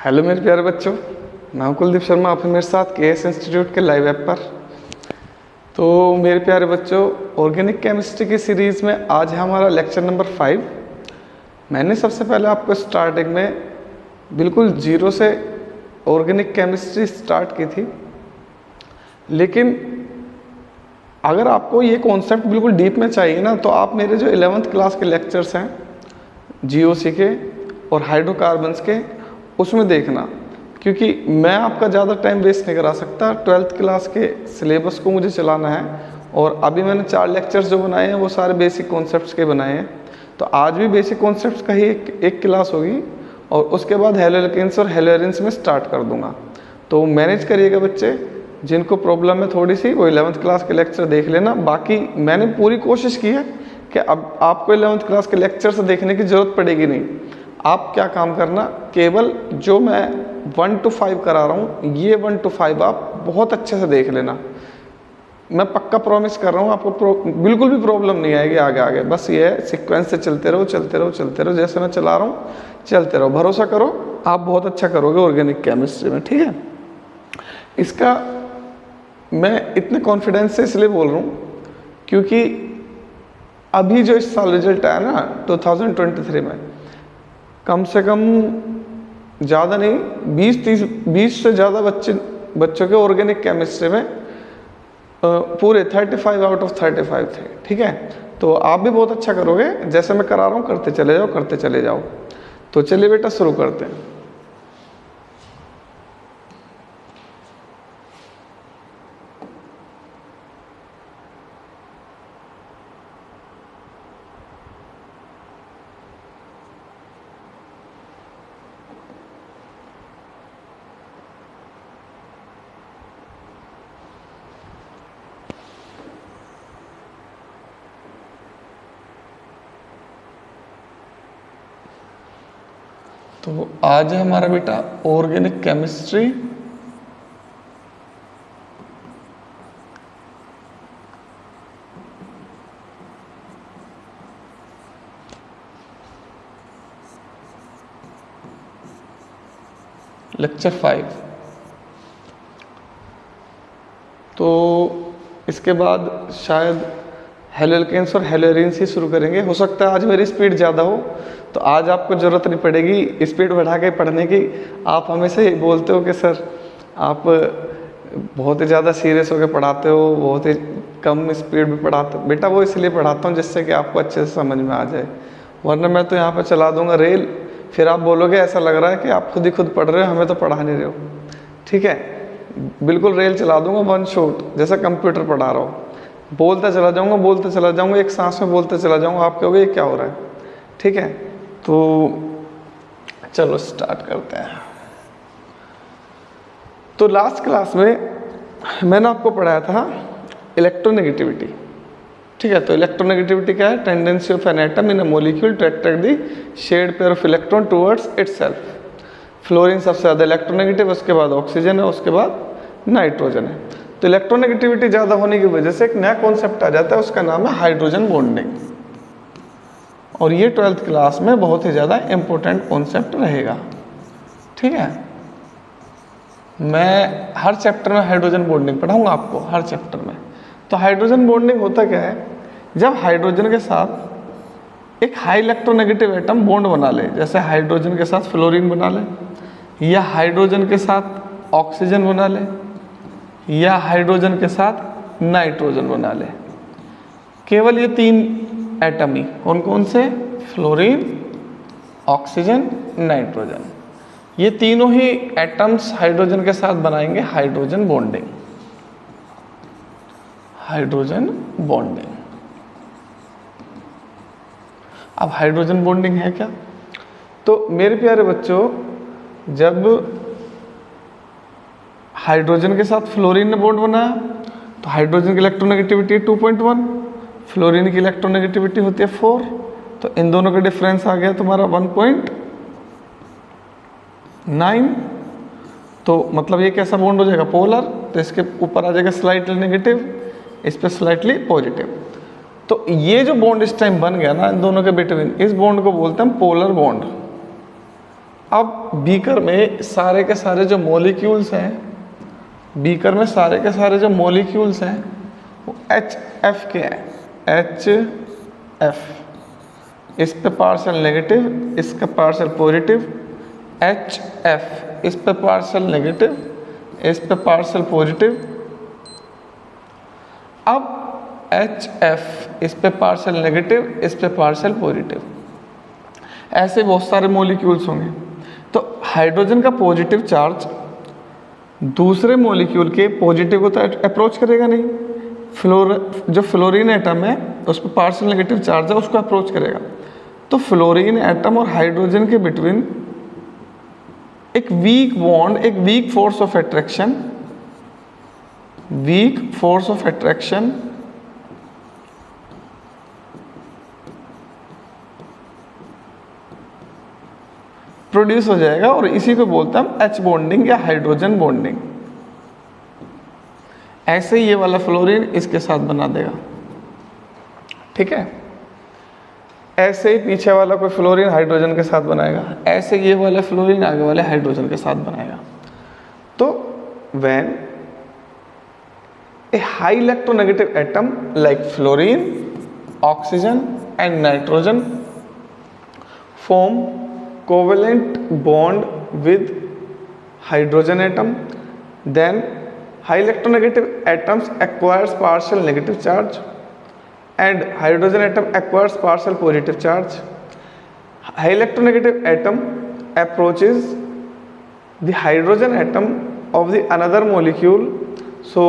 Hello मेरे प्यारे बच्चों, मैं हूं कुलदीप शर्मा, आप हैं मेरे साथ केएस इंस्टीट्यूट के लाइव ऐप पर। तो मेरे प्यारे बच्चों, ऑर्गेनिक केमिस्ट्री की सीरीज़ में आज है हमारा लेक्चर नंबर 5। मैंने सबसे पहले आपको स्टार्टिंग में बिल्कुल जीरो से ऑर्गेनिक केमिस्ट्री स्टार्ट की थी, लेकिन अगर आपको ये कॉन्सेप्ट बिल्कुल डीप में चाहिए ना, तो आप मेरे जो 11th क्लास के लेक्चर्स हैं जीओसी के और हाइड्रोकार्बन्स के, उसमें देखना, क्योंकि मैं आपका ज़्यादा टाइम वेस्ट नहीं करा सकता। 12th क्लास के सिलेबस को मुझे चलाना है और अभी मैंने 4 लेक्चर्स जो बनाए हैं वो सारे बेसिक कॉन्सेप्ट्स के बनाए हैं। तो आज भी बेसिक कॉन्सेप्ट्स का ही एक क्लास होगी और उसके बाद हेलोएल्केन्स और हेलोएरिन्स में स्टार्ट कर दूंगा। तो मैनेज करिएगा बच्चे, जिनको प्रॉब्लम है थोड़ी सी, वो 11th क्लास के लेक्चर देख लेना। बाकी मैंने पूरी कोशिश की है कि अब आपको 11th क्लास के लेक्चर्स देखने की ज़रूरत पड़ेगी नहीं। आप क्या काम करना, केवल जो मैं 1 to 5 करा रहा हूँ, ये 1 to 5 आप बहुत अच्छे से देख लेना। मैं पक्का प्रॉमिस कर रहा हूँ, आपको बिल्कुल भी प्रॉब्लम नहीं आएगी आगे आगे। बस ये है, सीक्वेंस से चलते रहो चलते रहो चलते रहो, जैसे मैं चला रहा हूँ चलते रहो। भरोसा करो, आप बहुत अच्छा करोगे ऑर्गेनिक केमिस्ट्री में, ठीक है। इसका मैं इतने कॉन्फिडेंस से इसलिए बोल रहा हूँ क्योंकि अभी जो इस साल रिजल्ट आया ना 2023 में, कम से कम ज़्यादा नहीं 20 से ज़्यादा बच्चों के ऑर्गेनिक केमिस्ट्री में पूरे 35 आउट ऑफ 35 थे, ठीक है। तो आप भी बहुत अच्छा करोगे, जैसे मैं करा रहा हूँ करते चले जाओ करते चले जाओ। तो चलिए बेटा शुरू करते हैं। तो आज है हमारा बेटा ऑर्गेनिक केमिस्ट्री लेक्चर 5। तो इसके बाद शायद हेलोएल्केन्स और हेलोएरिन्स ही शुरू करेंगे। हो सकता है आज मेरी स्पीड ज़्यादा हो, तो आज आपको ज़रूरत नहीं पड़ेगी स्पीड बढ़ा के पढ़ने की। आप हमेशा ही बोलते हो कि सर आप बहुत ही ज़्यादा सीरियस होकर पढ़ाते हो, बहुत ही कम स्पीड में पढ़ाते हो। बेटा वो इसलिए पढ़ाता हूँ जिससे कि आपको अच्छे से समझ में आ जाए, वरना मैं तो यहाँ पर चला दूँगा रेल, फिर आप बोलोगे ऐसा लग रहा है कि आप खुद ही खुद पढ़ रहे हो, हमें तो पढ़ा नहीं रहे हो, ठीक है। बिल्कुल रेल चला दूँगा 1 शॉट, जैसा कंप्यूटर पढ़ा रहा हो। बोलता चला जाऊँगा एक सांस में बोलते चला जाऊँगा, आप कहोगे ये क्या हो रहा है, ठीक है। तो चलो स्टार्ट करते हैं। तो लास्ट क्लास में मैंने आपको पढ़ाया था इलेक्ट्रोनेगेटिविटी, ठीक है। तो इलेक्ट्रोनेगेटिविटी क्या है? Tendency of an atom in a molecule to attract the shared pair of electron towards itself. Fluorine सबसे ज़्यादा इलेक्ट्रोनेगेटिव, उसके बाद ऑक्सीजन है, उसके बाद नाइट्रोजन है। तो इलेक्ट्रोनेगेटिविटी ज़्यादा होने की वजह से एक नया कॉन्सेप्ट आ जाता है, उसका नाम है हाइड्रोजन बॉन्डिंग। और ये 12th क्लास में बहुत ही ज़्यादा इम्पोर्टेंट कॉन्सेप्ट रहेगा, ठीक है। मैं हर चैप्टर में हाइड्रोजन बॉन्डिंग पढ़ाऊंगा आपको, हर चैप्टर में। तो हाइड्रोजन बॉन्डिंग होता क्या है? जब हाइड्रोजन के साथ एक हाई इलेक्ट्रोनेगेटिव एटम बॉन्ड बना ले, जैसे हाइड्रोजन के साथ फ्लोरीन बना ले, या हाइड्रोजन के साथ ऑक्सीजन बना ले, या हाइड्रोजन के साथ नाइट्रोजन बना ले। केवल ये 3 एटम ही, कौन कौन से? Fluorine, oxygen, nitrogen. ये तीनों ही एटम्स हाइड्रोजन के साथ बनाएंगे हाइड्रोजन बॉन्डिंग। Hydrogen bonding. अब हाइड्रोजन बॉन्डिंग है क्या? तो मेरे प्यारे बच्चों, जब हाइड्रोजन के साथ फ्लोरीन ने बॉन्ड बनाया तो हाइड्रोजन की इलेक्ट्रोनेगेटिविटी 2.1, फ्लोरीन की इलेक्ट्रोनेगेटिविटी होती है 4। तो इन दोनों का डिफरेंस आ गया तुम्हारा 1.9। तो मतलब ये कैसा बॉन्ड हो जाएगा? पोलर। तो इसके ऊपर आ जाएगा स्लाइटली नेगेटिव, इस पर स्लाइटली पॉजिटिव। तो ये जो बॉन्ड इस टाइम बन गया ना इन दोनों के बिटवीन, इस बॉन्ड को बोलते हैं हम पोलर बॉन्ड। अब बीकर में सारे के सारे जो मॉलिक्यूल्स हैं, बीकर में सारे के सारे जो मॉलिक्यूल्स हैं वो HF के हैं, HF। इस पे पार्शियल नेगेटिव, इसका पार्शियल पॉजिटिव, HF। इस पे पार्शियल नेगेटिव, इस पे पार्शियल पॉजिटिव। अब HF इस पे पार्शियल नेगेटिव, इस पे पार्शियल पॉजिटिव। ऐसे बहुत सारे मॉलिक्यूल्स होंगे। तो हाइड्रोजन का पॉजिटिव चार्ज दूसरे मॉलिक्यूल के पॉजिटिव को तो अप्रोच करेगा नहीं, जो फ्लोरीन एटम है उस पर पार्शियल नेगेटिव चार्ज है उसको अप्रोच करेगा। तो फ्लोरीन एटम और हाइड्रोजन के बिटवीन एक वीक बॉन्ड, एक weak force of attraction, weak force of attraction produce हो जाएगा और इसी को बोलते हैं हम H बॉन्डिंग या हाइड्रोजन बॉन्डिंग। ऐसे ही ये वाला फ्लोरीन इसके साथ बना देगा, ठीक है। ऐसे ही पीछे वाला कोई फ्लोरीन हाइड्रोजन के साथ बनाएगा, ऐसे ये वाला फ्लोरीन आगे वाले हाइड्रोजन के साथ बनाएगा। तो when A high electronegative atom like fluorine, oxygen and nitrogen form covalent bond with hydrogen atom, then high electronegative atoms acquires partial negative charge and hydrogen atom acquires partial positive charge. High electronegative atom approaches the hydrogen atom of the another molecule, so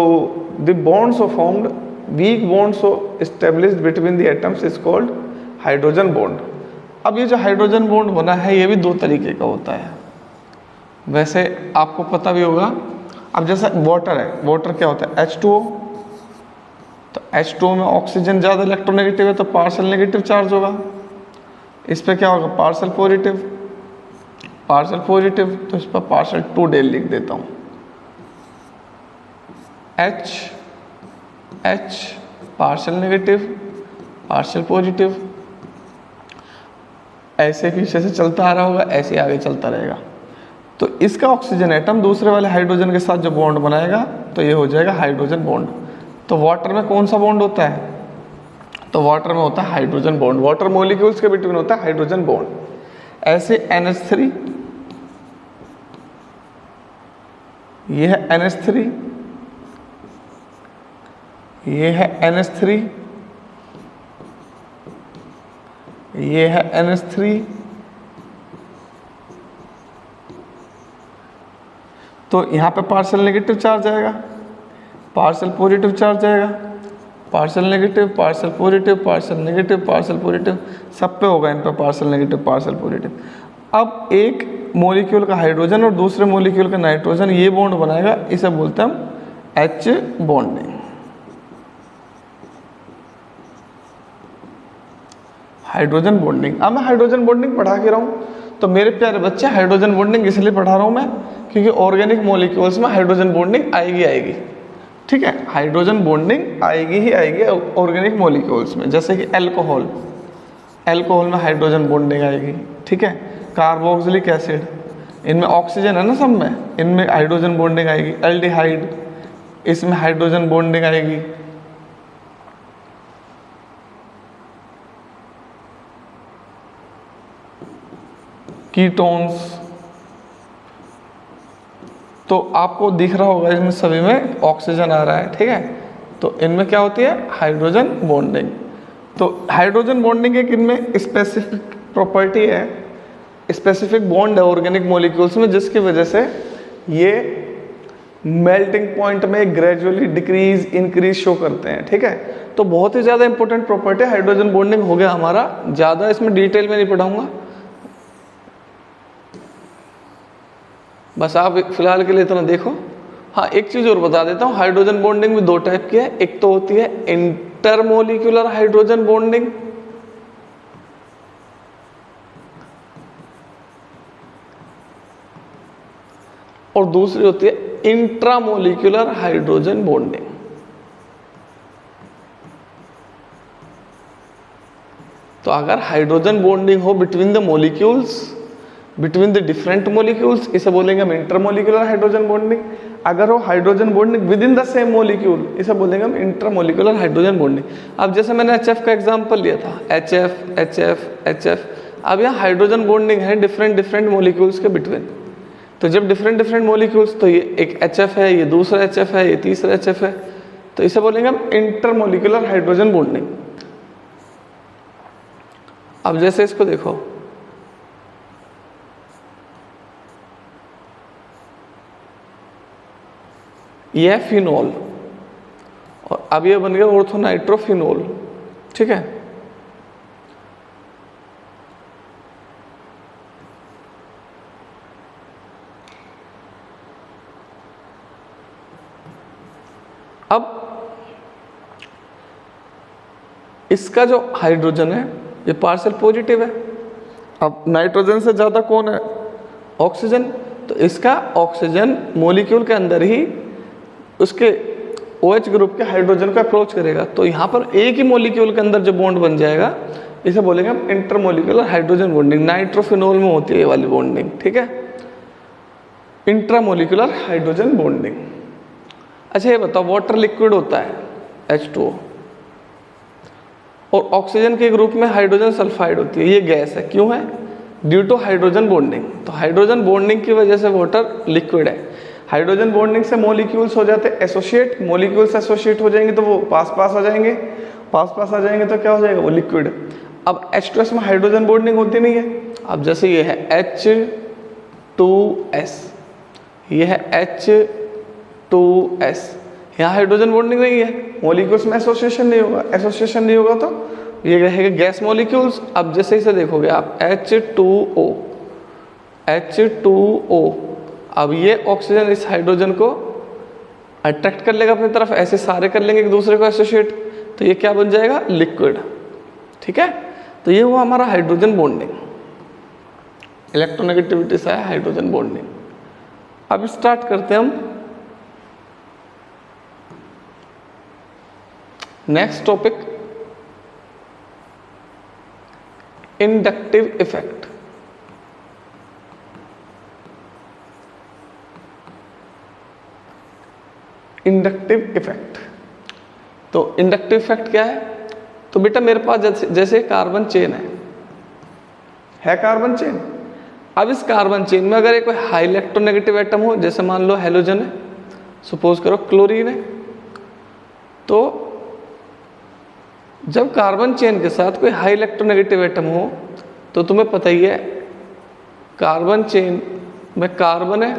the bonds so formed, weak bonds so established between the atoms is called hydrogen bond. अब ये जो hydrogen bond बना है ये भी दो तरीके का होता है, वैसे आपको पता भी होगा। अब जैसा वाटर है, वाटर क्या होता है H2O, तो H2O में ऑक्सीजन ज़्यादा इलेक्ट्रोनेगेटिव है तो पार्शियल नेगेटिव चार्ज होगा। इस पे क्या होगा पार्शियल पॉजिटिव, पार्शियल पॉजिटिव, तो इस पर पार्शियल 2 डेल लिख देता हूँ। H partial negative, partial positive, ऐसे पीछे से चलता आ रहा होगा, ऐसे आगे चलता रहेगा। तो इसका ऑक्सीजन एटम दूसरे वाले हाइड्रोजन के साथ जो बॉन्ड बनाएगा तो ये हो जाएगा हाइड्रोजन बॉन्ड। तो वाटर में कौन सा बॉन्ड होता है, तो वाटर में होता है हाइड्रोजन बॉन्ड, वाटर मॉलिक्यूल्स के बिटवीन होता है हाइड्रोजन बॉन्ड। ऐसे NH3, ये है NH3, ये है NH3, ये है NH3, तो यहाँ पे पार्शियल नेगेटिव चार्ज आएगा, पार्शियल पॉजिटिव चार्ज आएगा, partial negative, partial positive, partial negative, partial positive, सब पे होगा इन पे पार्शियल नेगेटिव, पार्शियल पॉजिटिव। अब एक मॉलिक्यूल का हाइड्रोजन और दूसरे मॉलिक्यूल का नाइट्रोजन ये बॉन्ड बनाएगा, इसे बोलते हैं हम H बॉन्डिंग, हाइड्रोजन बॉन्डिंग। अब मैं हाइड्रोजन बॉन्डिंग पढ़ा के रहा हूँ, तो मेरे प्यारे बच्चे हाइड्रोजन बॉन्डिंग इसलिए पढ़ा रहा हूँ मैं क्योंकि ऑर्गेनिक मॉलिक्यूल्स में हाइड्रोजन बॉन्डिंग आएगी, ठीक है। हाइड्रोजन बॉन्डिंग आएगी ही आएगी ऑर्गेनिक मॉलिक्यूल्स में, जैसे कि अल्कोहल, अल्कोहल में हाइड्रोजन बॉन्डिंग आएगी, ठीक है। कार्बोक्सिलिक एसिड, इनमें ऑक्सीजन है ना सब में, इनमें हाइड्रोजन बॉन्डिंग आएगी। एल्डिहाइड, इसमें हाइड्रोजन बॉन्डिंग आएगी। कीटोन्स, तो आपको दिख रहा होगा इसमें सभी में ऑक्सीजन आ रहा है, ठीक है। तो इनमें क्या होती है हाइड्रोजन बॉन्डिंग। तो हाइड्रोजन बॉन्डिंग एक इनमें स्पेसिफिक प्रॉपर्टी है, स्पेसिफिक बॉन्ड है ऑर्गेनिक मॉलिक्यूल्स में, जिसकी वजह से ये मेल्टिंग पॉइंट में ग्रेजुअली डिक्रीज इंक्रीज शो करते हैं, ठीक है। तो बहुत ही ज़्यादा इंपॉर्टेंट प्रॉपर्टी हाइड्रोजन बॉन्डिंग हो गया हमारा, ज़्यादा इसमें डिटेल में नहीं पढ़ाऊंगा, बस आप फिलहाल के लिए इतना देखो। हाँ, एक चीज़ और बता देता हूँ, हाइड्रोजन बॉन्डिंग भी दो टाइप की है। एक तो होती है इंटरमोलिक्यूलर हाइड्रोजन बॉन्डिंग, और दूसरी होती है इंट्रामोलिक्यूलर हाइड्रोजन बॉन्डिंग। तो अगर हाइड्रोजन बॉन्डिंग हो between the molecules between the different molecules, इसे बोलेंगे हम इंटरमोलिकुलर हाइड्रोजन बॉन्डिंग। अगर हो hydrogen bonding with in the same molecule, इसे बोलेंगे हम इंटरमोलिकुलर हाइड्रोजन बॉन्डिंग। अब जैसे मैंने HF का एग्जांपल लिया था, HF HF HF, अब यहाँ हाइड्रोजन बॉन्डिंग है डिफरेंट डिफरेंट मोलिक्यूल्स के बिटवीन। तो जब डिफरेंट डिफरेंट मोलिक्यूल्स, तो ये एक HF है, ये दूसरा HF है, ये तीसरा HF है, तो इसे बोलेंगे हम इंटरमोलिकुलर हाइड्रोजन बॉन्डिंग। अब जैसे इसको देखो, ये है फिनोल और अब ये बन गया ऑर्थोनाइट्रोफिनोल, ठीक है। अब इसका जो हाइड्रोजन है ये पार्शियल पॉजिटिव है। अब नाइट्रोजन से ज़्यादा कौन है? ऑक्सीजन। तो इसका ऑक्सीजन मॉलिक्यूल के अंदर ही उसके OH ग्रुप के हाइड्रोजन को अप्रोच करेगा, तो यहाँ पर एक ही मॉलिक्यूल के अंदर जो बॉन्ड बन जाएगा इसे बोलेंगे हम इंटरमोलिकुलर हाइड्रोजन बॉन्डिंग। नाइट्रोफिनोल में होती है ये वाली बॉन्डिंग, ठीक है, इंट्रामोलिकुलर हाइड्रोजन बॉन्डिंग। अच्छा ये बताओ, वाटर लिक्विड होता है H2O और ऑक्सीजन के ग्रुप में हाइड्रोजन सल्फाइड होती है, ये गैस है, क्यों है? Due to hydrogen bonding. तो हाइड्रोजन बॉन्डिंग की वजह से वाटर लिक्विड है। हाइड्रोजन बॉन्डिंग से मॉलिक्यूल्स हो जाते हैं एसोसिएट, मॉलिक्यूल्स एसोसिएट हो जाएंगे तो वो पास पास आ जाएंगे, पास पास आ जाएंगे तो क्या हो जाएगा? वो लिक्विड। अब H2S में हाइड्रोजन बॉन्डिंग होती नहीं है। अब जैसे ये है H2S, ये है H2S, यहाँ हाइड्रोजन बॉन्डिंग नहीं है, मॉलिक्यूल्स में एसोसिएशन नहीं होगा, एसोसिएशन नहीं होगा तो ये रहेगा गैस मॉलिक्यूल्स। अब जैसे इसे देखोगे आप H2O, H2O, अब ये ऑक्सीजन इस हाइड्रोजन को अट्रैक्ट कर लेगा अपनी तरफ, ऐसे सारे कर लेंगे एक दूसरे को एसोसिएट, तो ये क्या बन जाएगा? लिक्विड, ठीक है। तो ये हुआ हमारा हाइड्रोजन बॉन्डिंग, इलेक्ट्रोनेगेटिविटी से है हाइड्रोजन बॉन्डिंग। अब स्टार्ट करते हैं हम next topic, inductive effect. Inductive effect, तो इंडक्टिव इफेक्ट क्या है? तो बेटा मेरे पास जैसे कार्बन चेन है कार्बन चेन। अब इस कार्बन चेन में अगर एक हाई इलेक्ट्रोनेगेटिव एटम हो, जैसे मान लो हेलोजन है, सपोज करो क्लोरीन है, तो जब कार्बन चेन के साथ कोई हाई इलेक्ट्रोनेगेटिव एटम हो, तो तुम्हें पता ही है कार्बन चेन में कार्बन है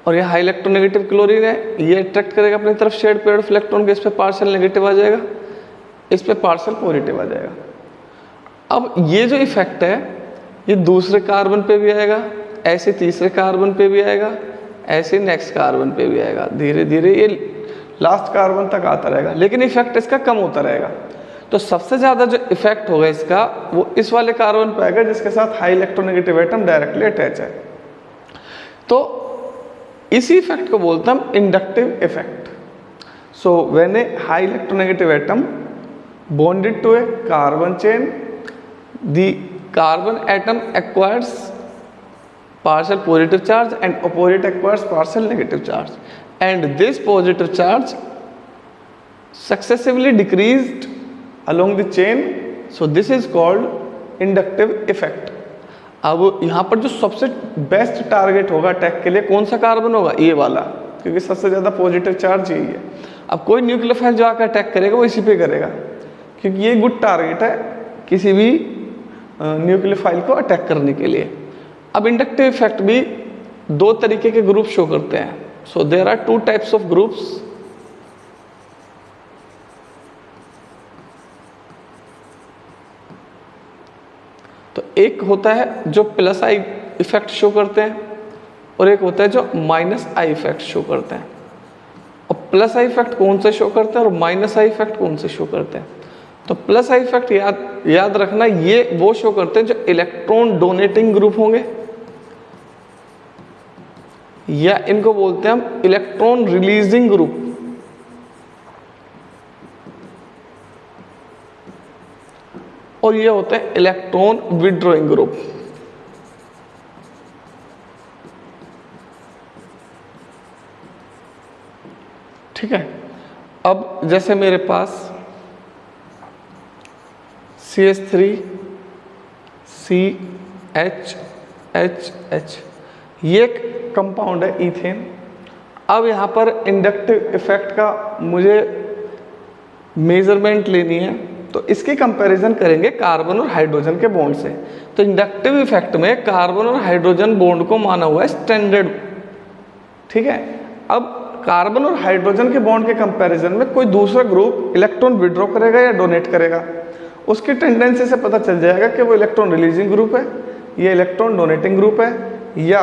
और ये हाई इलेक्ट्रोनेगेटिव क्लोरीन है, ये अट्रैक्ट करेगा अपनी तरफ शेड पेयर ऑफ इलेक्ट्रॉन के, इस पे पार्शियल नेगेटिव आ जाएगा, इस पे पार्शियल पॉजिटिव आ जाएगा। अब ये जो इफेक्ट है ये दूसरे कार्बन पे भी आएगा, ऐसे तीसरे कार्बन पे भी आएगा, ऐसे नेक्स्ट कार्बन पे भी आएगा, धीरे धीरे ये लास्ट कार्बन तक आता रहेगा, लेकिन इफेक्ट इसका कम होता रहेगा। तो सबसे ज़्यादा जो इफेक्ट होगा इसका वो इस वाले कार्बन पे आएगा जिसके साथ high electronegative atom directly attach है। तो इसी इफेक्ट को बोलते हैं हम inductive effect. So when A high electronegative atom bonded to a carbon chain, the carbon atom acquires partial positive charge and opposite acquires partial negative charge, and this positive charge successively decreased along the chain, so this is called inductive effect. अब यहाँ पर जो सबसे best target होगा attack के लिए कौन सा कार्बन होगा? ये वाला, क्योंकि सबसे ज़्यादा पॉजिटिव चार्ज यही है। अब कोई न्यूक्लियोफाइल जो आकर अटैक करेगा वो इसी पे करेगा, क्योंकि ये गुड टारगेट है किसी भी न्यूक्लियोफाइल को अटैक करने के लिए। अब इंडक्टिव इफेक्ट भी दो तरीके के ग्रुप शो करते हैं। So there are two types of groups. तो एक होता है जो प्लस आई इफेक्ट शो करते हैं और एक होता है जो माइनस आई इफेक्ट शो करते हैं। और प्लस आई इफेक्ट कौन से शो करते हैं और माइनस आई इफेक्ट कौन से शो करते हैं? तो प्लस आई इफेक्ट याद रखना, ये वो शो करते हैं जो इलेक्ट्रॉन डोनेटिंग ग्रुप होंगे, या इनको बोलते हैं हम इलेक्ट्रॉन रिलीजिंग ग्रुप। और ये होता है इलेक्ट्रॉन विड्रॉइंग ग्रुप। ठीक है। अब जैसे मेरे पास CH3 CHHH ये एक कंपाउंड है ईथेन। अब यहाँ पर इंडक्टिव इफेक्ट का मुझे मेजरमेंट लेनी है, तो इसकी कंपैरिजन करेंगे कार्बन और हाइड्रोजन के बॉन्ड से। तो इंडक्टिव इफेक्ट में कार्बन और हाइड्रोजन बॉन्ड को माना हुआ है स्टैंडर्ड, ठीक है। अब कार्बन और हाइड्रोजन के बॉन्ड के कंपैरिजन में कोई दूसरा ग्रुप इलेक्ट्रॉन विड्रॉ करेगा या डोनेट करेगा, उसकी टेंडेंसी से पता चल जाएगा कि वो इलेक्ट्रॉन रिलीजिंग ग्रुप है, ये इलेक्ट्रॉन डोनेटिंग ग्रुप है, या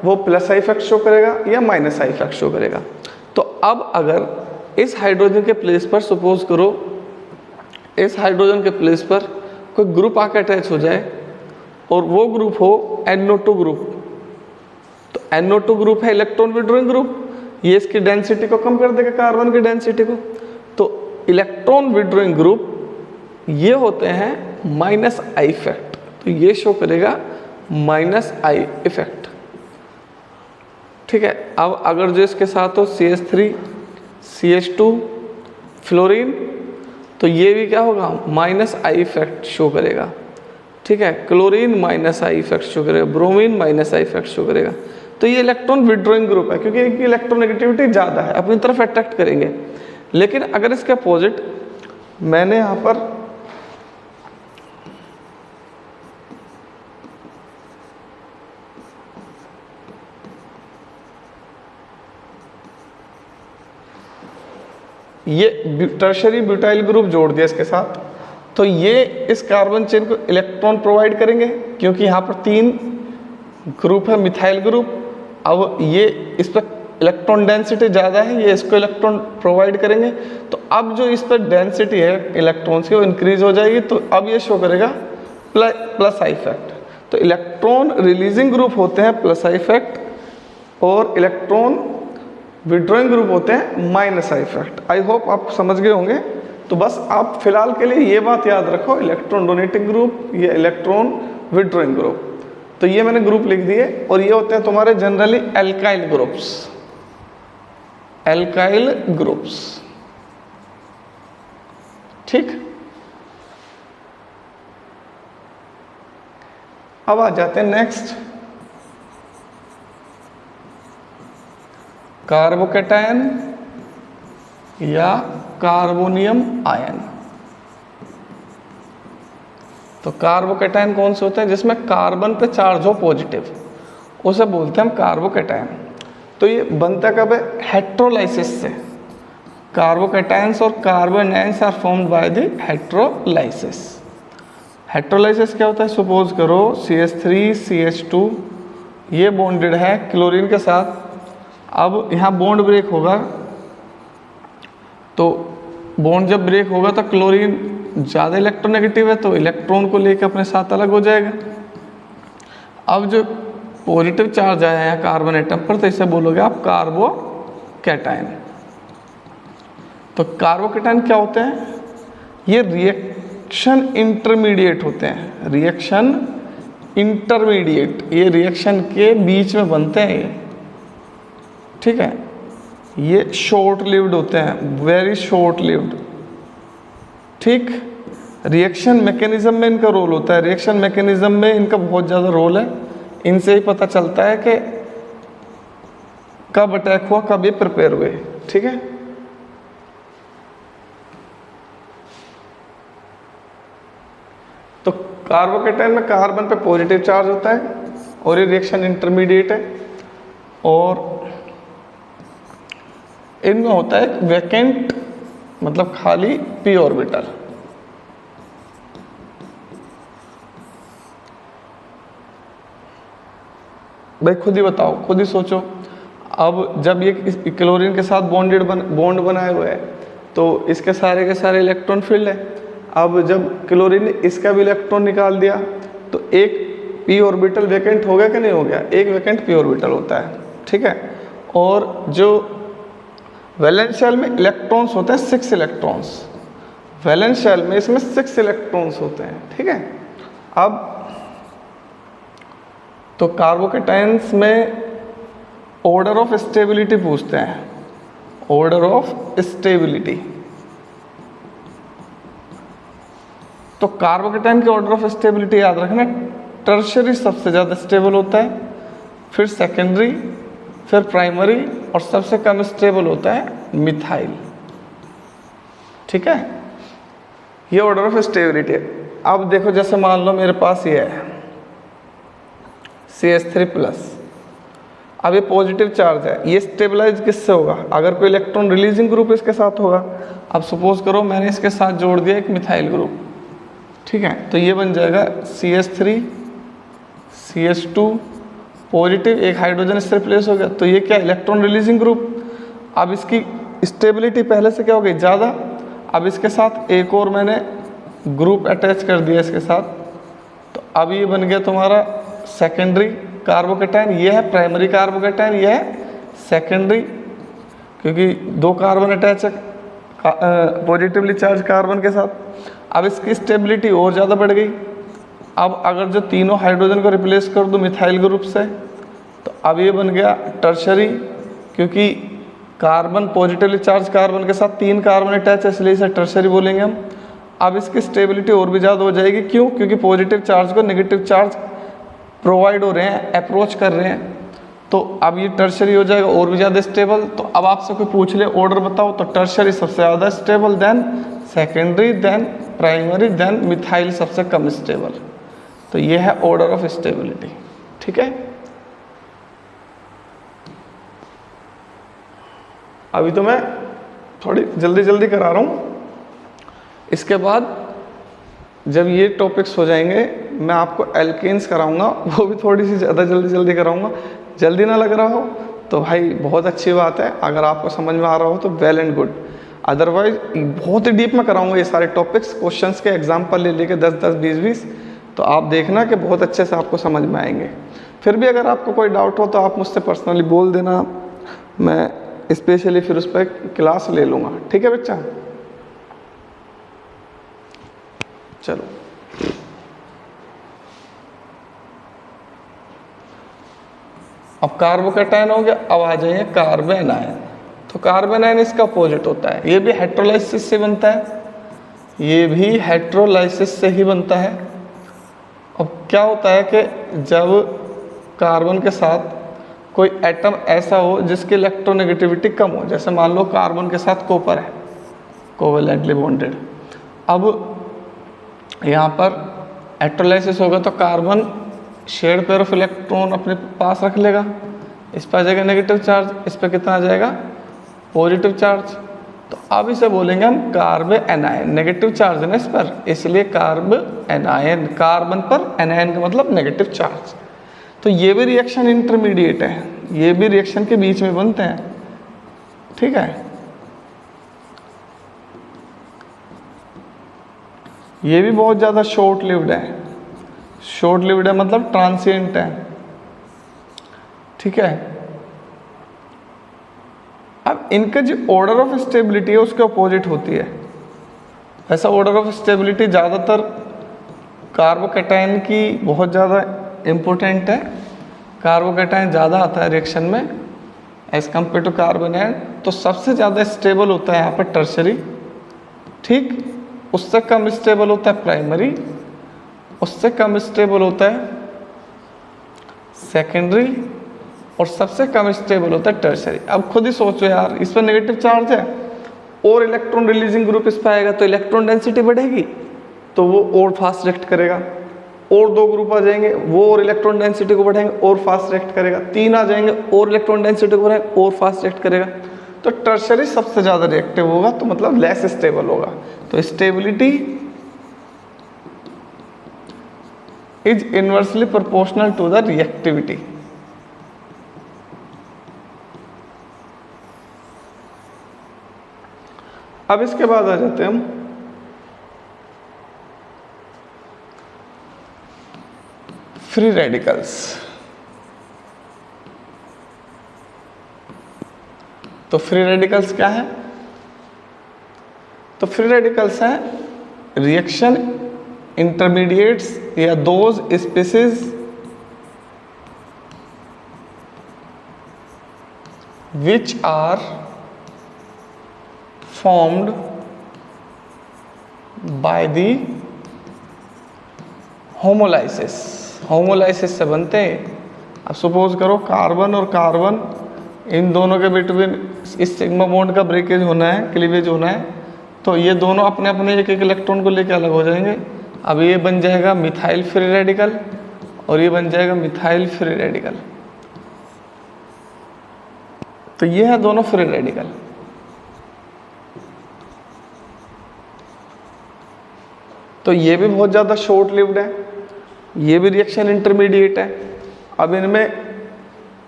वो प्लस आई इफेक्ट शो करेगा या माइनस आई इफेक्ट शो करेगा। तो अब अगर इस हाइड्रोजन के प्लेस पर सपोज करो, इस हाइड्रोजन के प्लेस पर कोई ग्रुप आकर अटैच हो जाए और वो ग्रुप हो NO2 ग्रुप, तो NO2 ग्रुप है इलेक्ट्रॉन विड्रॉइंग ग्रुप, ये इसकी डेंसिटी को कम कर देगा कार्बन की डेंसिटी को। तो इलेक्ट्रॉन विड्रॉइंग ग्रुप ये होते हैं माइनस आई इफेक्ट, तो ये शो करेगा माइनस आई इफेक्ट, ठीक है। अब अगर जो इसके साथ हो CH3 CH2 फ्लोरीन, तो ये भी क्या होगा माइनस आई इफेक्ट शो करेगा, ठीक है। Chlorine minus I effect show करेगा, bromine minus I effect show करेगा। तो ये इलेक्ट्रॉन विड्रॉइंग ग्रुप है क्योंकि इनकी इलेक्ट्रोनेगेटिविटी ज़्यादा है, अपनी तरफ अट्रैक्ट करेंगे। लेकिन अगर इसके अपोजिट मैंने यहाँ पर ये टर्शरी ब्यूटाइल ग्रुप जोड़ दिया इसके साथ, तो ये इस कार्बन चेन को इलेक्ट्रॉन प्रोवाइड करेंगे क्योंकि यहाँ पर 3 ग्रुप है मिथाइल ग्रुप। अब ये इस पर इलेक्ट्रॉन डेंसिटी ज़्यादा है, ये इसको इलेक्ट्रॉन प्रोवाइड करेंगे। तो अब जो इस पर डेंसिटी है इलेक्ट्रॉन्स की वो इंक्रीज हो जाएगी, तो अब ये शो करेगा प्लस आई इफेक्ट। तो इलेक्ट्रॉन रिलीजिंग ग्रुप होते हैं प्लस आई इफेक्ट और इलेक्ट्रॉन विड्रॉइंग ग्रुप होते हैं minus I effect. I hope आप समझ गए होंगे। तो बस आप फिलहाल के लिए ये बात याद रखो, इलेक्ट्रॉन डोनेटिंग ग्रुप, ये इलेक्ट्रॉन विड्रॉइंग ग्रुप। तो ये मैंने ग्रुप लिख दिए और ये होते हैं तुम्हारे generally alkyl groups, alkyl groups, ठीक। अब आ जाते हैं नेक्स्ट, कार्बोकैटायन या कार्बोनियम आयन। तो कार्बोकैटायन कौन से होते हैं जिसमें कार्बन पे चार्ज हो पॉजिटिव, उसे बोलते हैं हम कार्बोकैटायन। तो ये बनता कब है हेट्रोलाइसिस से। कार्बोकैटायंस और carbon ions are formed by the heterolysis. Heterolysis क्या होता है, सपोज करो CH3 CH2 ये बॉन्डेड है क्लोरीन के साथ। अब यहाँ बॉन्ड ब्रेक होगा, तो बॉन्ड जब ब्रेक होगा तो क्लोरीन ज़्यादा इलेक्ट्रोनेगेटिव है तो इलेक्ट्रॉन को लेकर अपने साथ अलग हो जाएगा। अब जो पॉजिटिव चार्ज आया है कार्बन एटम पर, तो इसे बोलोगे आप कार्बोकैटायन। तो कार्बोकैटायन क्या होते हैं, ये रिएक्शन इंटरमीडिएट होते हैं, रिएक्शन इंटरमीडिएट, ये रिएक्शन के बीच में बनते हैं ये, ठीक है। ये शॉर्ट लिव्ड होते हैं, वेरी शॉर्ट लिव्ड, ठीक। रिएक्शन मैकेनिज्म में इनका रोल होता है, रिएक्शन मैकेनिज्म में इनका बहुत ज़्यादा रोल है। इनसे ही पता चलता है कि कब अटैक हुआ, कब ये प्रिपेयर हुए, ठीक है। तो कार्बोकैटायन में कार्बन पे पॉजिटिव चार्ज होता है और ये रिएक्शन इंटरमीडिएट है, और इनमें होता है एक वैकेंट मतलब खाली p ऑर्बिटल। भाई खुद ही बताओ, खुद ही सोचो। अब जब ये क्लोरीन के साथ बॉन्ड बनाए हुए है तो इसके सारे के सारे इलेक्ट्रॉन फील्ड है। अब जब क्लोरीन ने इसका भी इलेक्ट्रॉन निकाल दिया तो एक p ऑर्बिटल वैकेंट हो गया कि नहीं हो गया, एक वैकेंट p ऑर्बिटल होता है, ठीक है। और जो वैलेंस शेल में इलेक्ट्रॉन्स होते हैं 6 इलेक्ट्रॉन्स, वैलेंस शेल में इसमें 6 इलेक्ट्रॉन्स होते हैं, ठीक है। अब तो कार्बोकैटायंस में ऑर्डर ऑफ स्टेबिलिटी पूछते हैं, ऑर्डर ऑफ स्टेबिलिटी। तो कार्बोकेटाइन के ऑर्डर ऑफ स्टेबिलिटी याद रखना, टर्शरी सबसे ज़्यादा स्टेबल होता है, फिर सेकेंडरी, फिर प्राइमरी, और सबसे कम स्टेबल होता है मिथाइल। ठीक है, ये ऑर्डर ऑफ स्टेबिलिटी है। अब देखो जैसे मान लो मेरे पास ये है CH3+, अब ये पॉजिटिव चार्ज है, ये स्टेबलाइज किससे होगा? अगर कोई इलेक्ट्रॉन रिलीजिंग ग्रुप इसके साथ होगा। अब सपोज करो मैंने इसके साथ जोड़ दिया एक मिथाइल ग्रुप, ठीक है, तो ये बन जाएगा CH3 CH2 पॉजिटिव, एक हाइड्रोजन इससे रिप्लेस हो गया, तो ये क्या इलेक्ट्रॉन रिलीजिंग ग्रुप। अब इसकी स्टेबिलिटी पहले से क्या हो गई? ज़्यादा। अब इसके साथ एक और मैंने ग्रुप अटैच कर दिया इसके साथ, तो अब ये बन गया तुम्हारा सेकेंडरी कार्बोकेटाइन, ये है प्राइमरी कार्बोकेटाइन, ये है सेकेंडरी, क्योंकि दो कार्बन अटैच है पॉजिटिवली चार्ज कार्बन के साथ। अब इसकी स्टेबिलिटी और ज़्यादा बढ़ गई। अब अगर जो तीनों हाइड्रोजन को रिप्लेस कर दूँ मिथाइल ग्रुप से, तो अब ये बन गया टर्शरी, क्योंकि कार्बन पॉजिटिवली चार्ज कार्बन के साथ तीन कार्बन अटैच है, इसलिए इसे टर्शरी बोलेंगे हम। अब इसकी स्टेबिलिटी और भी ज़्यादा हो जाएगी, क्यों? क्योंकि पॉजिटिव चार्ज को नेगेटिव चार्ज प्रोवाइड हो रहे हैं, अप्रोच कर रहे हैं, तो अब ये टर्शरी हो जाएगा और भी ज़्यादा स्टेबल। तो अब आपसे कोई पूछ ले ऑर्डर बताओ, तो टर्शरी सबसे ज़्यादा stable, then secondary, then primary, then methyl सबसे कम स्टेबल। तो ये है ऑर्डर ऑफ स्टेबिलिटी। ठीक है, अभी तो मैं थोड़ी जल्दी जल्दी करा रहा हूँ, इसके बाद जब ये टॉपिक्स हो जाएंगे मैं आपको एल्केन्स कराऊंगा, वो भी थोड़ी सी ज़्यादा जल्दी जल्दी कराऊंगा। जल्दी ना लग रहा हो तो भाई बहुत अच्छी बात है, अगर आपको समझ में आ रहा हो तो वेल एंड गुड, अदरवाइज बहुत ही डीप में कराऊंगा ये सारे टॉपिक्स, क्वेश्चंस के एग्जाम्पल ले लेके 10-10, 20-20, तो आप देखना कि बहुत अच्छे से आपको समझ में आएंगे। फिर भी अगर आपको कोई डाउट हो तो आप मुझसे पर्सनली बोल देना, मैं स्पेशली फिर उस पर क्लास ले लूँगा। ठीक है बच्चा, चलो अब कार्बोकेटाइन हो गया, अब आ जाइए कार्बन आयन। तो कार्बन आयन इसका अपोजिट होता है, ये भी हेट्रोलाइसिस से बनता है, ये भी हेट्रोलाइसिस से ही बनता है। अब क्या होता है कि जब कार्बन के साथ कोई एटम ऐसा हो जिसकी इलेक्ट्रोनेगेटिविटी कम हो, जैसे मान लो कार्बन के साथ कॉपर है, कोवेलेंटली बॉन्डेड, अब यहाँ पर हेट्रोलाइसिस होगा तो carbon shared pair of electron अपने पास रख लेगा, इस पर आ जाएगा नेगेटिव चार्ज, इस पर कितना आ जाएगा पॉजिटिव चार्ज। तो अब इसे बोलेंगे हम कार्ब एनायन, नेगेटिव चार्ज है ना इस पर, इसलिए कार्ब एनायन, कार्बन पर एनायन का मतलब नेगेटिव चार्ज। तो ये भी रिएक्शन इंटरमीडिएट है, ये भी रिएक्शन के बीच में बनते हैं। ठीक है, ये भी बहुत ज़्यादा शॉर्ट लिव्ड है, शॉर्ट लिव्ड है मतलब ट्रांसिएंट है। ठीक है, अब इनका जो ऑर्डर ऑफ स्टेबिलिटी है उसके अपोजिट होती है। ऐसा ऑर्डर ऑफ स्टेबिलिटी ज़्यादातर कार्बोकेटाइन की बहुत ज़्यादा इम्पोर्टेंट है, कार्बोकेटाइन ज़्यादा आता है रिएक्शन में as compare to carbon ion. तो सबसे ज़्यादा स्टेबल होता है यहाँ पर टर्शरी, ठीक, उससे कम स्टेबल होता है प्राइमरी, उससे कम स्टेबल होता है सेकेंडरी, और सबसे कम स्टेबल होता है टर्शरी। अब खुद ही सोचो यार, इस पर नेगेटिव चार्ज है और इलेक्ट्रॉन रिलीजिंग ग्रुप इस पर आएगा तो इलेक्ट्रॉन डेंसिटी बढ़ेगी, तो वो और फास्ट रिएक्ट करेगा, और दो ग्रुप आ जाएंगे वो और इलेक्ट्रॉन डेंसिटी को बढ़ाएंगे और फास्ट रिएक्ट करेगा, तीन आ जाएंगे और इलेक्ट्रॉन डेंसिटी को बढ़ाएंगे और फास्ट रिएक्ट करेगा। तो टर्शरी सबसे ज़्यादा रिएक्टिव होगा, तो मतलब लेस स्टेबल होगा। तो stability is inversely proportional to the reactivity. अब इसके बाद आ जाते हैं हम फ्री रेडिकल्स। तो फ्री रेडिकल्स क्या है? तो फ्री रेडिकल्स हैं रिएक्शन इंटरमीडिएट्स या those species which are formed by the homolysis. Homolysis से बनते हैं। अब सपोज करो कार्बन और कार्बन, इन दोनों के बिटवीन इस सिग्मा बॉन्ड का ब्रेकेज होना है, क्लीवेज होना है, तो ये दोनों अपने अपने एक एक इलेक्ट्रॉन को लेकर अलग हो जाएंगे। अब ये बन जाएगा मिथाइल फ्री रेडिकल और ये बन जाएगा मिथाइल फ्री रेडिकल। तो ये है दोनों फ्री रेडिकल। तो ये भी बहुत ज़्यादा शॉर्ट लिव्ड है, ये भी रिएक्शन इंटरमीडिएट है। अब इनमें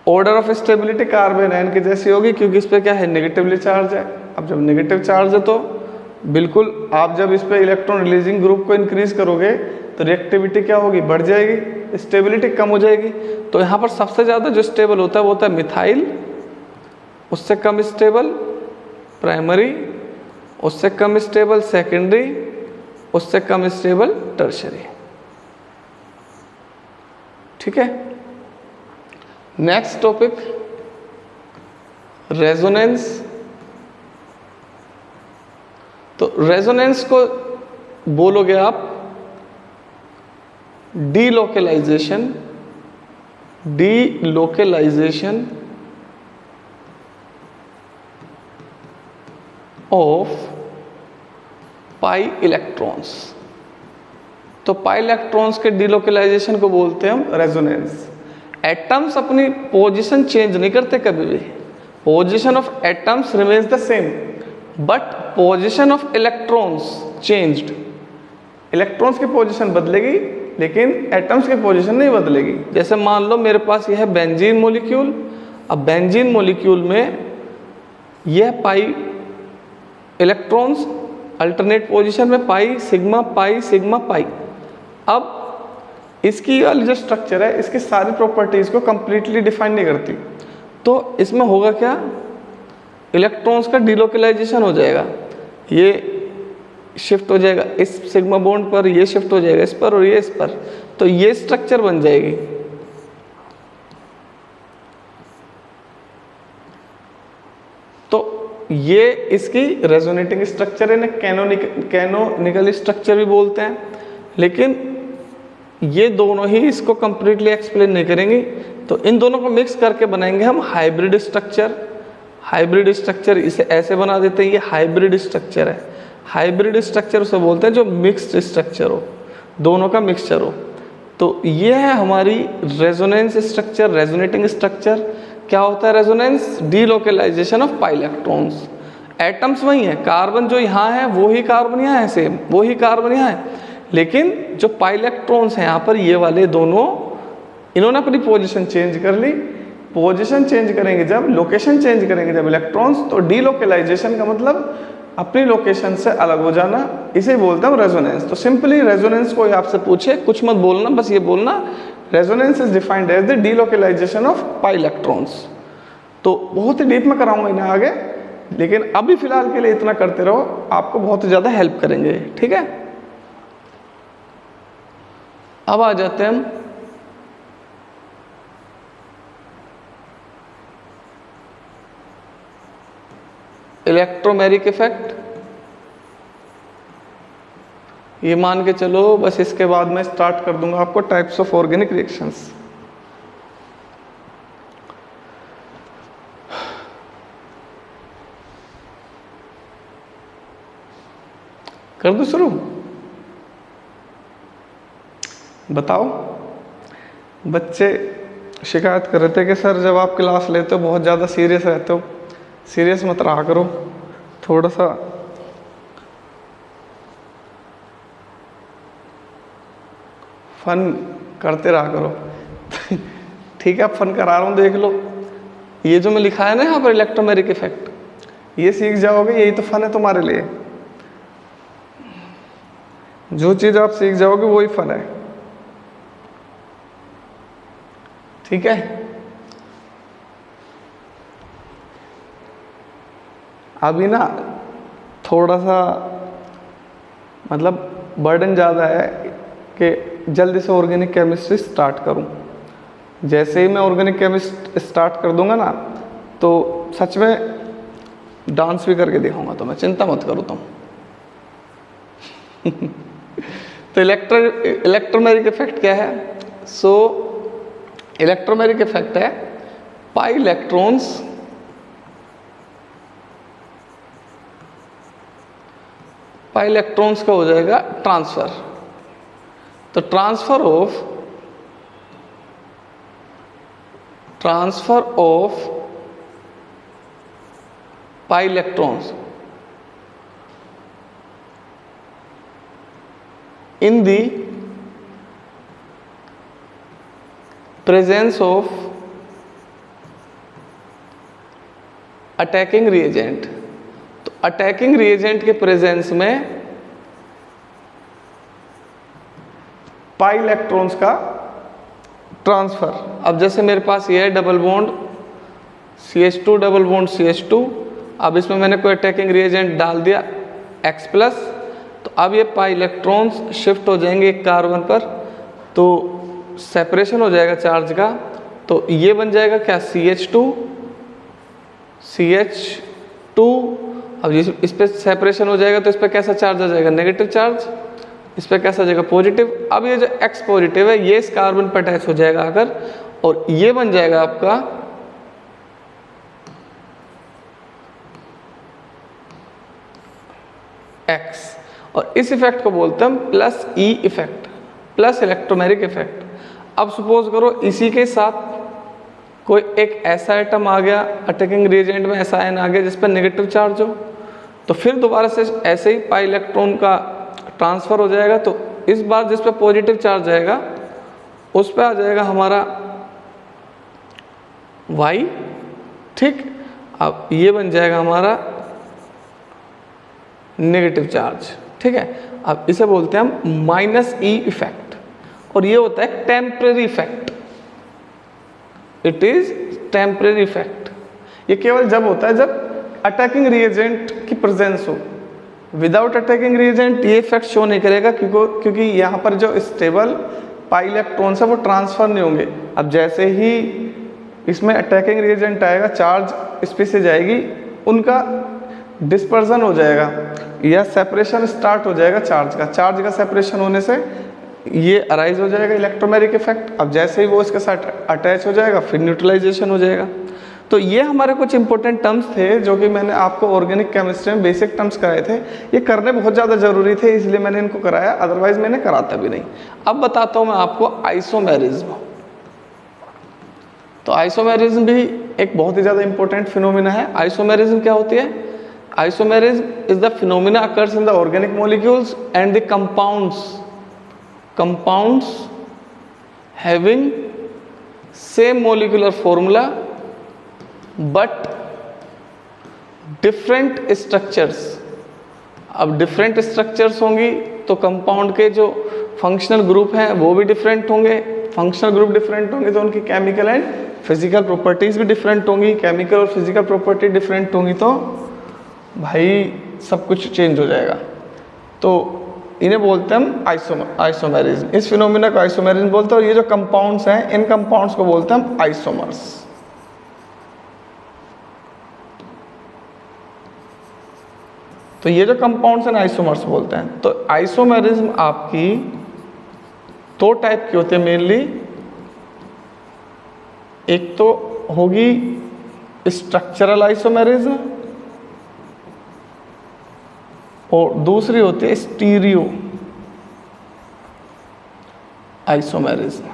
order of stability carbon ion की जैसी होगी, क्योंकि इस पर क्या है, नेगेटिवली चार्ज है। अब जब नेगेटिव चार्ज है तो बिल्कुल आप जब इस पर इलेक्ट्रॉन रिलीजिंग ग्रुप को इंक्रीज करोगे तो रिएक्टिविटी क्या होगी, बढ़ जाएगी, स्टेबिलिटी कम हो जाएगी। तो यहाँ पर सबसे ज़्यादा जो स्टेबल होता है वो होता है मिथाइल, उससे कम स्टेबल प्राइमरी, उससे कम स्टेबल सेकेंडरी, उससे कम स्टेबल टर्शरी। ठीक है। Next topic resonance. तो रेजोनेंस को बोलोगे आप delocalisation, delocalisation of pi electrons. तो पाई इलेक्ट्रॉन्स के डीलोकेलाइजेशन को बोलते हैं हम रेजोनेंस। एटम्स अपनी पोजीशन चेंज नहीं करते कभी भी, position of atoms remains the same, but position of electrons changed. Electrons की पोजीशन बदलेगी लेकिन एटम्स की पोजीशन नहीं बदलेगी। जैसे मान लो मेरे पास यह है बेंजीन मॉलिक्यूल। अब बेंजीन मॉलिक्यूल में यह पाई इलेक्ट्रॉन्स अल्टरनेट पोजीशन में pi sigma pi sigma pi. अब इसकी वाली जो स्ट्रक्चर है इसकी सारी प्रॉपर्टीज को कंप्लीटली डिफाइन नहीं करती। तो इसमें होगा क्या, इलेक्ट्रॉन्स का डिलोकेलाइजेशन हो जाएगा, ये शिफ्ट हो जाएगा इस सिग्मा बॉन्ड पर, ये शिफ्ट हो जाएगा इस पर और ये इस पर, तो ये स्ट्रक्चर बन जाएगी। तो ये इसकी रेजोनेटिंग स्ट्रक्चर है, इन्हें कैनोनिकल स्ट्रक्चर भी बोलते हैं। लेकिन ये दोनों ही इसको कंप्लीटली एक्सप्लेन नहीं करेंगे, तो इन दोनों को मिक्स करके बनाएंगे हम हाइब्रिड स्ट्रक्चर। हाइब्रिड स्ट्रक्चर इसे ऐसे बना देते हैं, ये हाइब्रिड स्ट्रक्चर है। हाइब्रिड स्ट्रक्चर उसे बोलते हैं जो मिक्स्ड स्ट्रक्चर हो, दोनों का मिक्सचर हो। तो ये है हमारी रेजोनेंस स्ट्रक्चर, रेजोनेटिंग स्ट्रक्चर। क्या होता है resonance, delocalisation of pi electrons. Atoms वही है, कार्बन जो यहाँ है वो ही कार्बन यहाँ है, सेम वही कार्बन यहाँ है, लेकिन जो पाई इलेक्ट्रॉन्स हैं यहाँ पर ये वाले दोनों, इन्होंने अपनी पोजीशन चेंज कर ली। पोजीशन चेंज करेंगे जब, लोकेशन चेंज करेंगे जब इलेक्ट्रॉन्स, तो डीलोकेलाइजेशन का मतलब अपनी लोकेशन से अलग हो जाना, इसे बोलते हैं रेजोनेंस। तो सिंपली रेजोनेंस कोई आपसे पूछे कुछ मत बोलना, बस ये बोलना resonance is defined as the delocalisation of pi electrons. तो बहुत ही डीप में कराऊंगा इन्हें आगे, लेकिन अभी फिलहाल के लिए इतना करते रहो, आपको बहुत ज़्यादा हेल्प करेंगे। ठीक है। अब आ जाते हैं हम इलेक्ट्रोमेरिक इफेक्ट। ये मान के चलो बस, इसके बाद मैं स्टार्ट कर दूंगा आपको टाइप्स ऑफ ऑर्गेनिक रिएक्शंस। कर दूं शुरू? बताओ। बच्चे शिकायत कर रहे थे कि सर जब आप क्लास लेते हो बहुत ज़्यादा सीरियस रहते हो। सीरियस मत रहा करो, थोड़ा सा फन करते रहा करो। ठीक है, अब फन करा रहा हूँ, देख लो। ये जो मैं लिखा है ना यहाँ पर इलेक्ट्रोमेरिक इफेक्ट, ये सीख जाओगे, यही तो फन है तुम्हारे लिए। जो चीज़ आप सीख जाओगे वही फन है। ठीक है। अभी ना थोड़ा सा मतलब बर्डन ज़्यादा है कि जल्दी से ऑर्गेनिक केमिस्ट्री स्टार्ट करूं। जैसे ही मैं ऑर्गेनिक केमिस्ट्री स्टार्ट कर दूंगा ना, तो सच में डांस भी करके दिखाऊंगा तो मैं, चिंता मत करो तुम। तो इलेक्ट्रोमैग्नेटिक इफेक्ट क्या है? सो इलेक्ट्रोमैग्नेटिक इफेक्ट है पाई इलेक्ट्रॉन्स का हो जाएगा ट्रांसफर। तो transfer of pi electrons in the presence of attacking reagent. तो अटैकिंग रिएजेंट के प्रेजेंस में पाई इलेक्ट्रॉन्स का ट्रांसफर। अब जैसे मेरे पास ये है double bond CH2 double bond CH2, अब इसमें मैंने कोई अटैकिंग रिएजेंट डाल दिया X+, तो अब ये पाई इलेक्ट्रॉन्स शिफ्ट हो जाएंगे एक कार्बन पर, तो सेपरेशन हो जाएगा चार्ज का। तो ये बन जाएगा क्या? CH2। अब इस पे सेपरेशन हो जाएगा तो इस पे कैसा चार्ज आ जाएगा? Negative charge. इस पे कैसा आ जाएगा? पॉजिटिव। अब ये जो X पॉजिटिव है ये इस कार्बन पर अटैच हो जाएगा आकर, और ये बन जाएगा आपका X। और इस इफेक्ट को बोलते हैं plus E effect, plus electromagnetic effect. अब सपोज करो इसी के साथ कोई एक ऐसा आइटम आ गया, अटैकिंग रिएजेंट में ऐसा आयन आ गया जिस पर नेगेटिव चार्ज हो, तो फिर दोबारा से ऐसे ही पाई इलेक्ट्रॉन का ट्रांसफर हो जाएगा। तो इस बार जिस पर पॉजिटिव चार्ज आएगा उस पर आ जाएगा हमारा Y, ठीक। अब ये बन जाएगा हमारा नेगेटिव चार्ज, ठीक है। अब इसे बोलते हैं हम -E इफेक्ट, और ये होता है temporary effect. It is temporary effect. ये केवल जब होता है जब अटैकिंग रिएजेंट की प्रेजेंस हो। विदाउट अटैकिंग रिएजेंट ये इफेक्ट शो नहीं करेगा, क्योंकि यहाँ पर जो स्टेबल पाई इलेक्ट्रॉन्स है वो ट्रांसफर नहीं होंगे। अब जैसे ही इसमें अटैकिंग रिएजेंट आएगा, चार्ज इस पे से जाएगी, उनका डिस्पर्जन हो जाएगा या सेपरेशन स्टार्ट हो जाएगा चार्ज का। चार्ज का सेपरेशन होने से ये अराइज हो जाएगा इलेक्ट्रोमैग्नेटिक इफेक्ट। अब जैसे ही वो इसके साथ अटैच हो जाएगा फिर न्यूट्रलाइजेशन हो जाएगा। तो ये हमारे कुछ इंपॉर्टेंट टर्म्स थे जो कि मैंने आपको ऑर्गेनिक केमिस्ट्री में बेसिक टर्म्स कराए थे। ये करने बहुत ज़्यादा ज़रूरी थे, इसलिए मैंने इनको कराया, अदरवाइज मैंने कराता भी नहीं। अब बताता हूँ मैं आपको आइसोमेरिज्म। तो आइसोमेरिज्म भी एक बहुत ही ज़्यादा इंपॉर्टेंट फिनोमिना है। आइसोमेरिज्म क्या होती है? Isomerism is the phenomena occurs in the organic molecules and the compounds having same molecular formula but different structures। अब different structures होंगी तो कंपाउंड के जो फंक्शनल ग्रुप हैं वो भी डिफरेंट होंगे। फंक्शनल ग्रुप डिफरेंट होंगे तो उनकी केमिकल एंड फिजिकल प्रॉपर्टीज भी डिफरेंट होंगी। केमिकल और फिजिकल प्रॉपर्टी डिफरेंट होंगी तो भाई सब कुछ चेंज हो जाएगा। तो इन्हें बोलते हैं हम आइसोमेरिज्म। इस फिनोमिना को आइसोमेरिज्म बोलते हैं। और ये जो कंपाउंड्स हैं इन कंपाउंड्स को बोलते हैं हम आइसोमर्स। तो ये जो कंपाउंड्स हैं आइसोमर्स बोलते हैं। तो आइसोमेरिज्म आपकी दो टाइप की होती है मेनली। एक तो होगी स्ट्रक्चरल आइसोमेरिज्म और दूसरी होती है स्टीरियो आइसोमेरिज्म।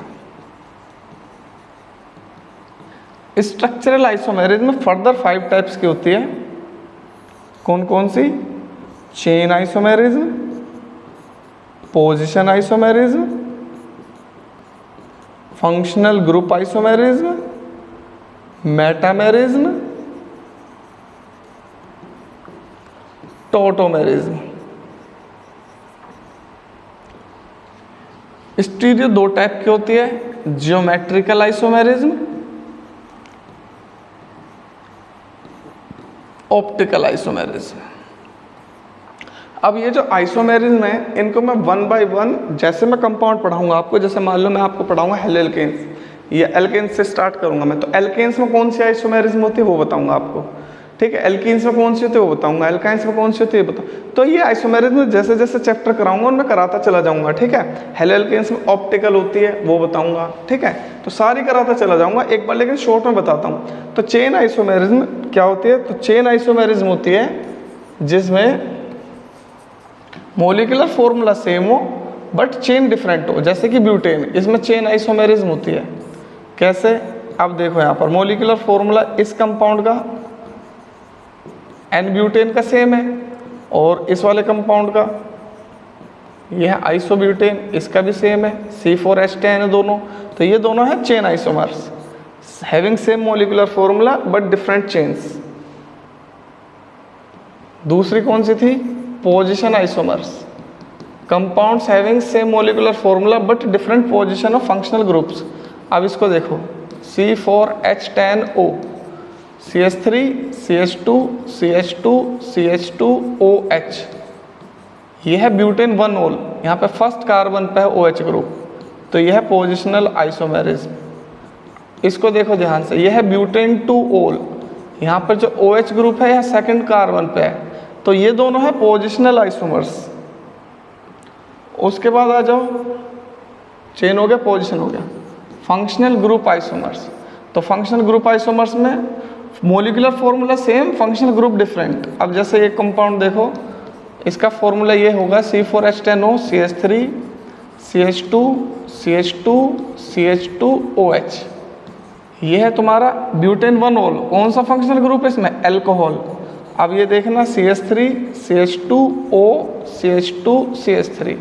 स्ट्रक्चरल आइसोमेरिज्म में फर्दर 5 टाइप्स की होती है। कौन कौन सी? Chain isomerism, position isomerism, functional group isomerism, metamerism, tautomerism. Stereo 2 type की होती है, जियोमेट्रिकल आइसोमेरिज्म, ऑप्टिकल आइसोमेरिज्म। अब ये जो आइसोमेरिज्म है इनको मैं 1 बाय 1 जैसे मैं कंपाउंड पढ़ाऊंगा आपको, जैसे मान लो मैं आपको पढ़ाऊंगा हेलोल्केन्स या एल्केन्स से स्टार्ट करूंगा मैं, तो एल्केन्स में कौन सी आइसोमेरिज्म होती है वो बताऊंगा आपको। ठीक है। एल्कीन्स में कौन सी होती है वो बताऊंगा, एल्काइंस में कौन सी होती है बताऊँ। तो ये आइसोमेरिज्म जैसे जैसे चैप्टर कराऊंगा उनमें कराता चला जाऊंगा, ठीक है। हेलो एल्केन्स में ऑप्टिकल होती है वो बताऊंगा, ठीक है। तो सारी कराता चला जाऊंगा एक बार, लेकिन शॉर्ट में बताता हूँ। तो चेन आइसोमेरिज्म क्या होती है, तो चेन आइसोमेरिज्म होती है जिसमें मॉलिक्यूलर फॉर्मूला सेम हो बट चेन डिफरेंट हो, जैसे कि ब्यूटेन, इसमें चेन आइसोमेरिज्म होती है। कैसे, अब देखो यहाँ पर मॉलिक्यूलर फॉर्मूला इस कंपाउंड का एन ब्यूटेन का सेम है और इस वाले कंपाउंड का यह आइसोब्यूटेन इसका भी सेम है, C4H10 है दोनों। तो ये दोनों है chain isomers having same molecular formula but different chains. दूसरी कौन सी थी, position isomers, compounds having same molecular formula but different position of functional groups. अब इसको देखो, C4H10O, CH3, CH2, CH2, CH2OH, यह है ब्यूटेन 1 ओल, यहाँ पे फर्स्ट कार्बन पे है OH ग्रुप, तो यह है पोजिशनल आइसोमेरिज्म। इसको देखो ध्यान से, यह है ब्यूटेन 2 ओल, यहाँ पर जो OH ग्रुप है यह सेकंड कार्बन पे है, तो ये दोनों है पोजिशनल आइसोमर्स। उसके बाद आ जाओ, चेन हो गया, पोजिशन हो गया, फंक्शनल ग्रुप आइसोमर्स। तो फंक्शनल ग्रुप आइसोमर्स में molecular formula same, functional group different. अब जैसे एक कंपाउंड देखो, इसका फॉर्मूला ये होगा C4H10O, CH3, CH2, CH2, CH2OH, ये है तुम्हारा ब्यूटेन 1 ओल। कौन सा फंक्शनल ग्रुप है इसमें, एल्कोहल। अब ये देखना CH3, CH2O, CH2, CH3,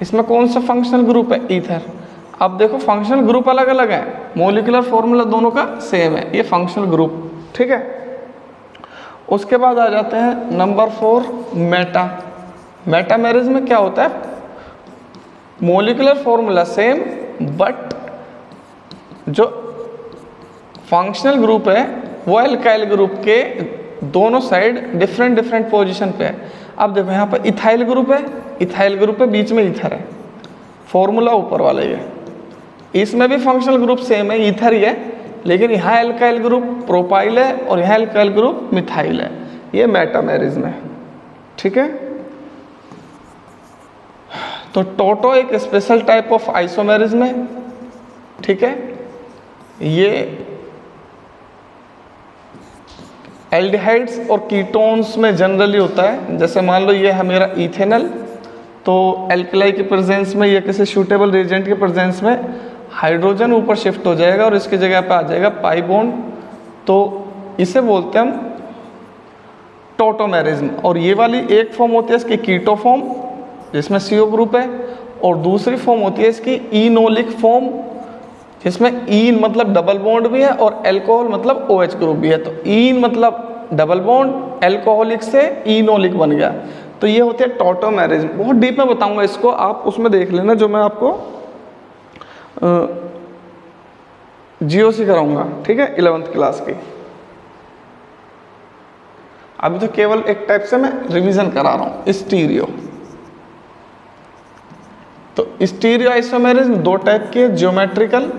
इसमें कौन सा फंक्शनल ग्रुप है, ईथर। अब देखो फंक्शनल ग्रुप अलग अलग है, मॉलिक्यूलर फॉर्मूला दोनों का सेम है, ये फंक्शनल ग्रुप, ठीक है। उसके बाद आ जाते हैं नंबर 4, मेटा। मेटामेरिज्म में क्या होता है, मॉलिक्यूलर फॉर्मूला सेम बट जो फंक्शनल ग्रुप है वो एल्काइल ग्रुप के दोनों साइड डिफरेंट डिफरेंट पोजीशन पे है। अब देखो यहाँ पर इथाइल ग्रुप है, इथाइल ग्रुप है, बीच में ईथर है, फॉर्मूला ऊपर वाला ये, इसमें भी फंक्शनल ग्रुप सेम है, ईथर ही है, लेकिन यहाँ एल्काइल ग्रुप प्रोपाइल है और यहाँ एल्काइल ग्रुप मिथाइल है, ये मेटामेरिज्म है, ठीक है। तो टोटो एक स्पेशल टाइप ऑफ आइसोमेरिज्म है, ठीक है। ये एल्डिहाइड्स और कीटोन्स में जनरली होता है। जैसे मान लो ये है मेरा इथेनल, तो एल्कलाई के प्रेजेंस में या किसी सूटेबल रिएजेंट के प्रेजेंस में हाइड्रोजन ऊपर शिफ्ट हो जाएगा और इसकी जगह पे आ जाएगा पाई बॉन्ड, तो इसे बोलते हैं हम टोटोमेरिज्म। और ये वाली एक फॉर्म होती है इसकी कीटो फॉर्म जिसमें CO ग्रुप है, और दूसरी फॉर्म होती है इसकी इनोलिक फॉर्म जिसमें ईन मतलब डबल बॉन्ड भी है और एल्कोहल मतलब OH ग्रुप भी है। तो ईन मतलब डबल बॉन्ड, एल्कोहलिक से इनोलिक बन गया, तो ये होती है टोटोमेरिज्म। बहुत डीप में बताऊंगा इसको, आप उसमें देख लेना जो मैं आपको GOC कराऊंगा, ठीक है, 11th क्लास की। अभी तो केवल एक टाइप से मैं रिवीजन करा रहा हूँ, स्टीरियो। तो स्टीरियो आइसोमेरिज्म दो टाइप के, ज्योमेट्रिकल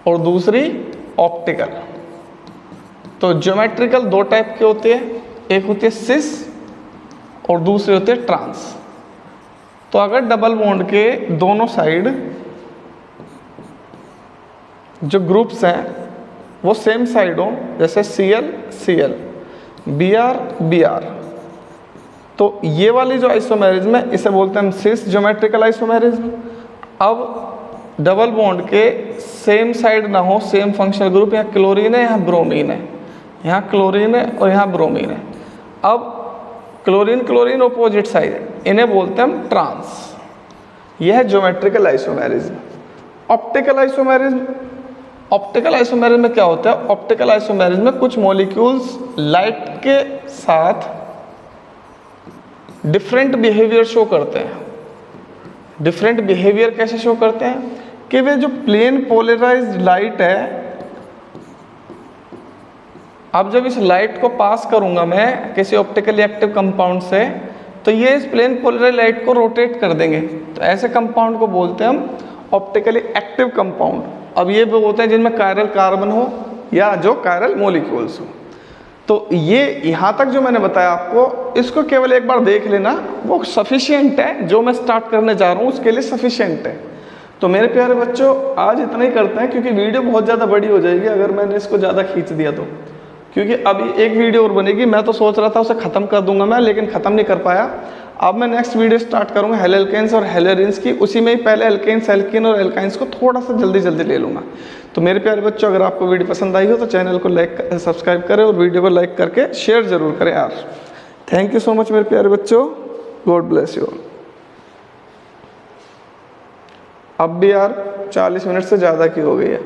और दूसरी ऑप्टिकल। तो ज्योमेट्रिकल दो टाइप की होती है, एक होती है सिस और दूसरी होती है ट्रांस। तो अगर डबल बॉन्ड के दोनों साइड जो ग्रुप्स हैं वो सेम साइड हो, जैसे Cl Cl, Br Br, तो ये वाली जो आइसोमेरिज्म है इसे बोलते हैं हम सिस ज्योमेट्रिकल आइसोमेरिज्म। अब डबल बॉन्ड के सेम साइड ना हो, सेम फंक्शनल ग्रुप, यहाँ क्लोरीन है यहाँ ब्रोमीन है, यहाँ क्लोरीन है और यहाँ ब्रोमीन है। अब क्लोरीन क्लोरीन ऑपोजिट साइड है, इन्हें बोलते हैं हम ट्रांस। यह है geometrical isomerism. Optical isomerism, optical isomerism में क्या होता है, ऑप्टिकल आइसोमेरिज्म में कुछ मॉलिक्यूल्स लाइट के साथ डिफरेंट बिहेवियर शो करते हैं। डिफरेंट बिहेवियर कैसे शो करते हैं कि वे जो प्लेन पोलराइज्ड लाइट है, अब जब इस लाइट को पास करूंगा मैं किसी ऑप्टिकली एक्टिव कंपाउंड से, तो ये इस प्लेन पोलराइज्ड लाइट को रोटेट कर देंगे। तो ऐसे कंपाउंड को बोलते हैं हम ऑप्टिकली एक्टिव कंपाउंड। अब ये वो होते हैं जिनमें कायरल कार्बन हो या जो कायरल मॉलिक्यूल्स हो। तो ये यहाँ तक जो मैंने बताया आपको, इसको केवल एक बार देख लेना, वो सफिशिएंट है, जो मैं स्टार्ट करने जा रहा हूँ उसके लिए सफिशिएंट है। तो मेरे प्यारे बच्चों आज इतना ही करते हैं, क्योंकि वीडियो बहुत ज़्यादा बड़ी हो जाएगी अगर मैंने इसको ज़्यादा खींच दिया तो, क्योंकि अभी एक वीडियो और बनेगी। मैं तो सोच रहा था उसे ख़त्म कर दूंगा मैं, लेकिन ख़त्म नहीं कर पाया। अब मैं नेक्स्ट वीडियो स्टार्ट करूंगा हेलोल्केन्स और हेलोरिन्स की, उसी में ही पहले एल्केन्स, एल्कीन और एल्काइंस को थोड़ा सा जल्दी ले लूँगा। तो मेरे प्यारे बच्चों अगर आपको वीडियो पसंद आई हो तो चैनल को सब्सक्राइब करें और वीडियो को लाइक करके शेयर ज़रूर करें यार। थैंक यू सो मच मेरे प्यारे बच्चों, गॉड ब्लेस यू। अब भी यार 40 मिनट से ज़्यादा की हो गई है।